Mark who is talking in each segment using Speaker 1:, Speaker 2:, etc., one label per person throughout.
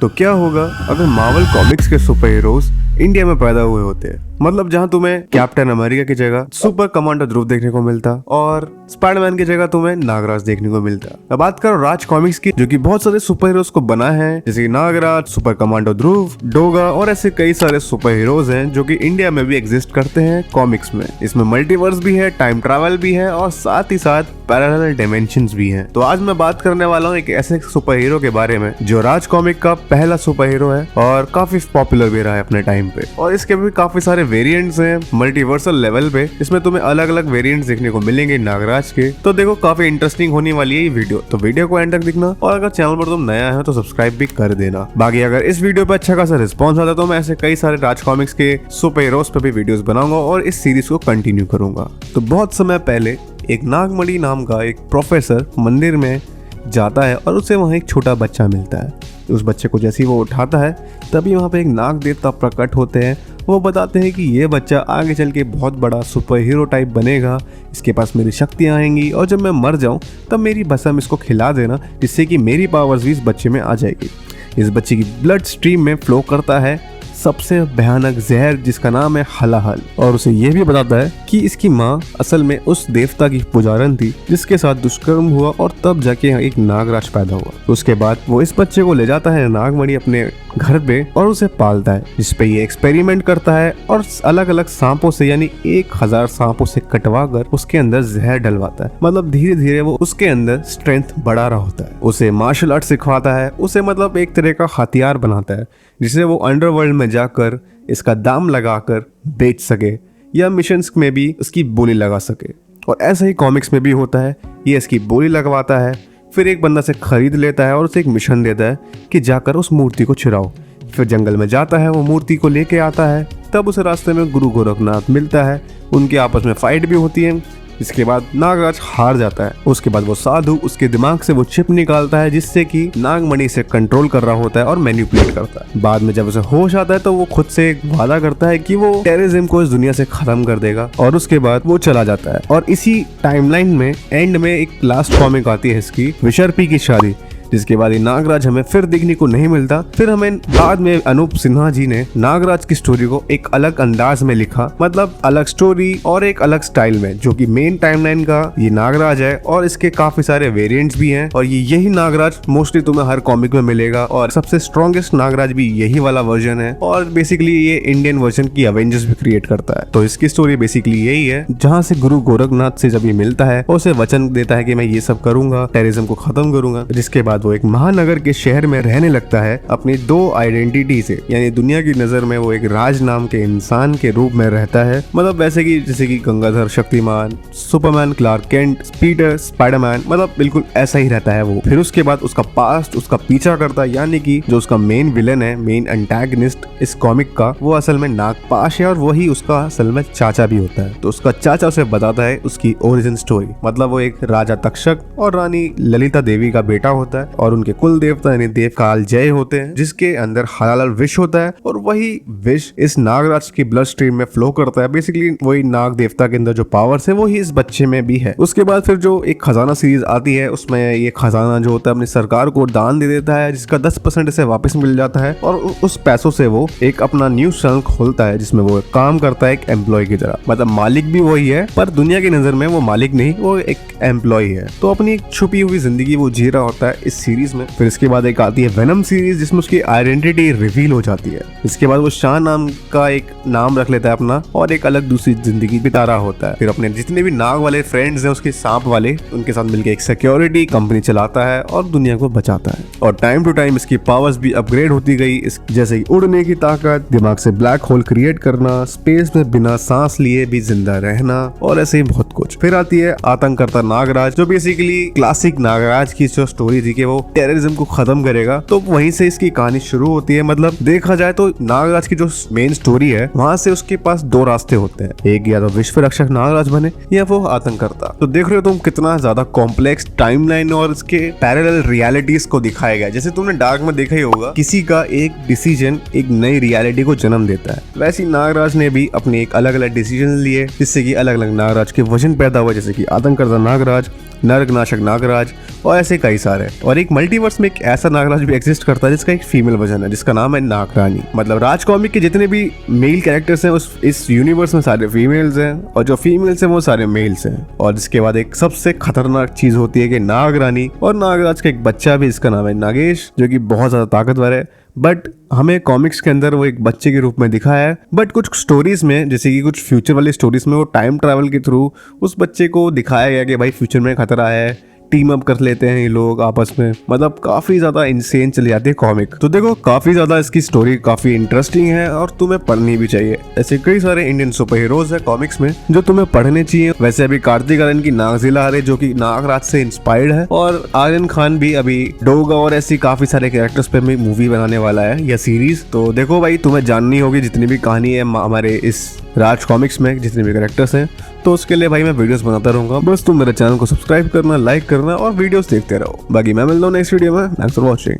Speaker 1: तो क्या होगा अगर मार्वल कॉमिक्स के सुपर हीरोज इंडिया में पैदा हुए होते हैं। मतलब जहां तुम्हें कैप्टन अमेरिका की जगह सुपर कमांडर ध्रुव देखने को मिलता और स्पाइडरमैन की जगह तुम्हें नागराज देखने को मिलता। अब बात करो राज कॉमिक्स की, जो कि बहुत सारे सुपर हीरोज को बना है, जैसे कि नागराज, सुपर कमांडर ध्रुव, डोगा और ऐसे कई सारे सुपर हीरोज हैं जो कि इंडिया में भी एग्जिस्ट करते हैं कॉमिक्स में। इसमें मल्टीवर्स भी है, टाइम ट्रैवल भी है और साथ ही साथ पैरेलल डायमेंशंस भी हैं। तो आज मैं बात करने वाला हूँ एक ऐसे सुपर हीरो के बारे में जो राज कॉमिक का पहला सुपर हीरो है और काफी पॉपुलर भी रहा है अपने टाइम पे। और इसके भी काफी सारे वेरिएंट्स हैं मल्टीवर्सल लेवल पे। इसमें तुम्हें अलग अलग वेरिएंट्स देखने को मिलेंगे नागराज के। तो देखो काफी इंटरेस्टिंग होने वाली है ये वीडियो, तो वीडियो को एंड तक देखना और अगर चैनल पर तुम नया है तो सब्सक्राइब भी कर देना। बाकी अगर इस वीडियो पे अच्छा खासा रिस्पॉन्स आता है तो मैं ऐसे कई सारे राज कॉमिक्स के सुपर हीरोज पे भी वीडियोस बनाऊंगा और इस सीरीज को कंटिन्यू करूंगा। तो बहुत समय पहले एक नागमणि नाम का एक प्रोफेसर मंदिर में जाता है और उसे वहाँ एक छोटा बच्चा मिलता है। उस बच्चे को जैसे ही वो उठाता है तभी वहाँ पे एक नाग देवता प्रकट होते हैं। वो बताते हैं कि ये बच्चा आगे चल के बहुत बड़ा सुपर हीरो टाइप बनेगा, इसके पास मेरी शक्तियाँ आएंगी और जब मैं मर जाऊँ तब मेरी भस्म इसको खिला देना, जिससे कि मेरी पावर्स भी इस बच्चे में आ जाएगी। इस बच्चे की ब्लड स्ट्रीम में फ्लो करता है सबसे भयानक जहर जिसका नाम है हलाहल। और उसे यह भी बताता है कि इसकी माँ असल में उस देवता की पुजारन थी जिसके साथ दुष्कर्म हुआ और तब जाके एक नागराज पैदा हुआ। उसके बाद वो इस बच्चे को ले जाता है नागमणि अपने घर पे और उसे पालता है, जिसपे ये एक्सपेरिमेंट करता है और अलग अलग सांपों से यानी 1000 सांपों से कटवा कर उसके अंदर जहर डलवाता है। मतलब धीरे धीरे वो उसके अंदर स्ट्रेंथ बढ़ा रहा होता है। उसे मार्शल आर्ट सिखवाता है, उसे मतलब एक तरह का हथियार बनाता है जिसे वो अंडरवर्ल्ड में जाकर इसका दाम लगाकर बेच सके या मिशंस में भी उसकी बोली लगा सके। और ऐसा ही कॉमिक्स में भी होता है, ये इसकी बोली लगवाता है, फिर एक बंदा से खरीद लेता है और उसे एक मिशन देता है कि जाकर उस मूर्ति को चुराओ। फिर जंगल में जाता है, वो मूर्ति को लेके आता है, तब उसे रास्ते में गुरु गोरखनाथ मिलता है, उनके आपस में फाइट भी होती है। इसके बाद नागराज हार जाता है। उसके बाद वो साधु उसके दिमाग से वो चिप निकालता है जिससे कि नागमणि से कंट्रोल कर रहा होता है और मैनिपुलेट करता है। बाद में जब उसे होश आता है तो वो खुद से वादा करता है कि वो टेररिज्म को इस दुनिया से खत्म कर देगा और उसके बाद वो चला जाता है। और इसी टाइमलाइन में एंड में एक लास्ट कॉमिक आती है इसकी, विशर्पी की शादी, जिसके बाद ये नागराज हमें फिर देखने को नहीं मिलता। फिर हमें बाद में अनूप सिन्हा जी ने नागराज की स्टोरी को एक अलग अंदाज में लिखा, मतलब अलग स्टोरी और एक अलग स्टाइल में, जो कि मेन टाइमलाइन का ये नागराज है और इसके काफी सारे वेरिएंट्स भी हैं। और ये यही नागराज मोस्टली तुम्हें हर कॉमिक में मिलेगा और सबसे स्ट्रॉन्गेस्ट नागराज भी यही वाला वर्जन है। और बेसिकली ये इंडियन वर्जन की अवेंजर्स भी क्रिएट करता है। तो इसकी स्टोरी बेसिकली यही है, जहाँ से गुरु गोरखनाथ से जब ये मिलता है उसे वचन देता है कि मैं ये सब करूंगा, टेररिज्म को खत्म करूंगा। जिसके बाद वो एक महानगर के शहर में रहने लगता है अपनी 2 आइडेंटिटी से, यानी दुनिया की नजर में वो एक राज नाम के इंसान के रूप में रहता है। मतलब वैसे कि जैसे कि Gangadhar, Shaktimaan, Superman, Clark Kent, Peter, Spiderman, मतलब बिल्कुल ऐसा ही रहता है वो। फिर उसके बाद उसका पास्ट उसका पीछा करता है, यानी कि जो उसका मेन विलन है, मेन एंटागनिस्ट इस कॉमिक का, वो असल में नागपाश है और वही उसका असल में चाचा भी होता है। तो उसका चाचा उसे बताता है उसकी ओरिजिन स्टोरी। मतलब वो एक राजा तक्षक और रानी ललिता देवी का बेटा होता है और उनके कुल देवता यानी देव काल जय होते हैं, जिसके अंदर हलाल विष होता है और वही विष इस नागराज की ब्लड स्ट्रीम में फ्लो करता है। बेसिकली वही नाग देवता के अंदर जो पावर्स है वही इस बच्चे में भी है। उसके बाद फिर जो एक खजाना सीरीज आती है, उसमें ये खजाना जो होता है अपनी सरकार को दान दे देता है, जिसका 10% इसे वापस मिल जाता है और उस पैसों से वो एक अपना न्यू चैनल खोलता है जिसमें वो काम करता है एक एम्प्लॉय की तरह। मतलब मालिक भी वही है पर दुनिया की नजर में वो मालिक नहीं, वो एक एम्प्लॉय है। तो अपनी एक छुपी हुई जिंदगी वो जी रहा होता है इस सीरीज में। फिर इसके बाद एक आती है वेनम सीरीज जिसमें उसकी आइडेंटिटी रिवील हो जाती है। इसके बाद वो शाह नाम का एक नाम रख लेता है अपना और एक अलग दूसरी जिंदगी बिता रहा होता है। फिर अपने जितने भी नाग वाले फ्रेंड्स हैं उसके सांप वाले, उनके साथ मिलकर एक सिक्योरिटी कंपनी चलाता है और दुनिया को बचाता है। और टाइम टू टाइम इसकी पावर्स भी अपग्रेड होती गई, जैसे कि उड़ने की ताकत, दिमाग से ब्लैक होल क्रिएट करना, स्पेस में बिना सांस लिए भी जिंदा रहना और ऐसे ही बहुत कुछ। फिर आती है आतंककर्ता नागराज, जो बेसिकली क्लासिक नागराज की जो स्टोरी थी कि वो टेररिज्म को खत्म करेगा, तो वहीं से इसकी कहानी शुरू होती है। मतलब देखा जाए तो नागराज की जो मेन स्टोरी है वहां से उसके पास 2 रास्ते होते हैं, एक या तो विश्व रक्षक नागराज बने या वो आतंककर्ता। तो देख रहे हो तुम कितना ज्यादा कॉम्प्लेक्स टाइमलाइन और इसके पैरेलल रियलिटीज को दिखाया गया। जैसे तुमने डार्क में देखा ही होगा, किसी का एक डिसीजन एक नई रियलिटी को जन्म देता है, वैसे ही नागराज ने भी अपने एक अलग अलग डिसीजन लिए जिससे कि अलग अलग नागराज के वजन पैदा हुआ, जैसे कि आतंककर्ता नागराज नरकनाशक नागराज और ऐसे कई सारे। और एक मल्टीवर्स में एक ऐसा नागराज भी एग्जिस्ट करता है जिसका एक फीमेल वर्जन है जिसका नाम है नागरानी। मतलब राज कॉमिक के जितने भी मेल कैरेक्टर्स हैं इस यूनिवर्स में सारे फीमेल्स हैं और जो फीमेल्स हैं वो सारे मेल्स हैं। और इसके बाद एक सबसे खतरनाक चीज होती है कि नागरानी और नागराज का एक बच्चा भी, इसका नाम है नागेश, जो कि बहुत ज्यादा ताकतवर है। बट हमें कॉमिक्स के अंदर वो एक बच्चे के रूप में दिखाया है। बट कुछ स्टोरीज में, जैसे कि कुछ फ्यूचर वाली स्टोरीज में, वो टाइम ट्रैवल के थ्रू उस बच्चे को दिखाया गया कि भाई फ्यूचर में खतरा है, टीम अप कर लेते हैं ये लोग आपस में। मतलब काफी ज्यादा इंसेन चली जाती है कॉमिक। तो देखो काफी ज्यादा इसकी स्टोरी काफी इंटरेस्टिंग है और तुम्हें पढ़नी भी चाहिए। ऐसे कई सारे इंडियन सुपर हीरोज है कॉमिक्स में जो तुम्हें पढ़ने चाहिए। वैसे अभी कार्तिक आर्यन की नागजिला आ रही जो कि नागराज से इंस्पायर्ड है, और आर्यन खान भी अभी डोगा और ऐसी काफी सारे कैरेक्टर्स पे भी मूवी बनाने वाला है या सीरीज। तो देखो भाई, तुम्हें जाननी होगी जितनी भी कहानी है हमारे इस राज कॉमिक्स में, जितने भी कैरेक्टर्स हैं, तो उसके लिए भाई मैं वीडियोस बनाता रहूंगा। बस तुम मेरे चैनल को सब्सक्राइब करना, लाइक करना और वीडियोस देखते रहो। बाकी मैं मिलता हूँ नेक्स्ट वीडियो में। Thanks for watching.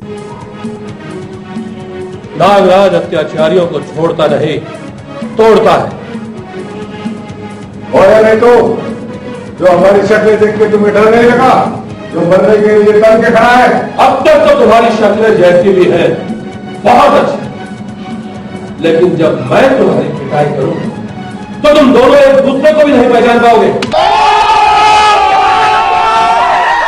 Speaker 2: नागराज अत्याचारियों को छोड़ता नहीं, तोड़ता है।
Speaker 3: और नहीं तो जो हमारी शक्लें देख के तुम्हें डर नहीं लगा, जो बनने के लिए तन के खड़ा है।
Speaker 2: अब तक तो तुम्हारी शक्लें जैसी भी है बहुत अच्छी, लेकिन जब मैं तुम्हारी पिटाई करूं तो तुम दोनों एक दूसरे को भी नहीं पहचान पाओगे।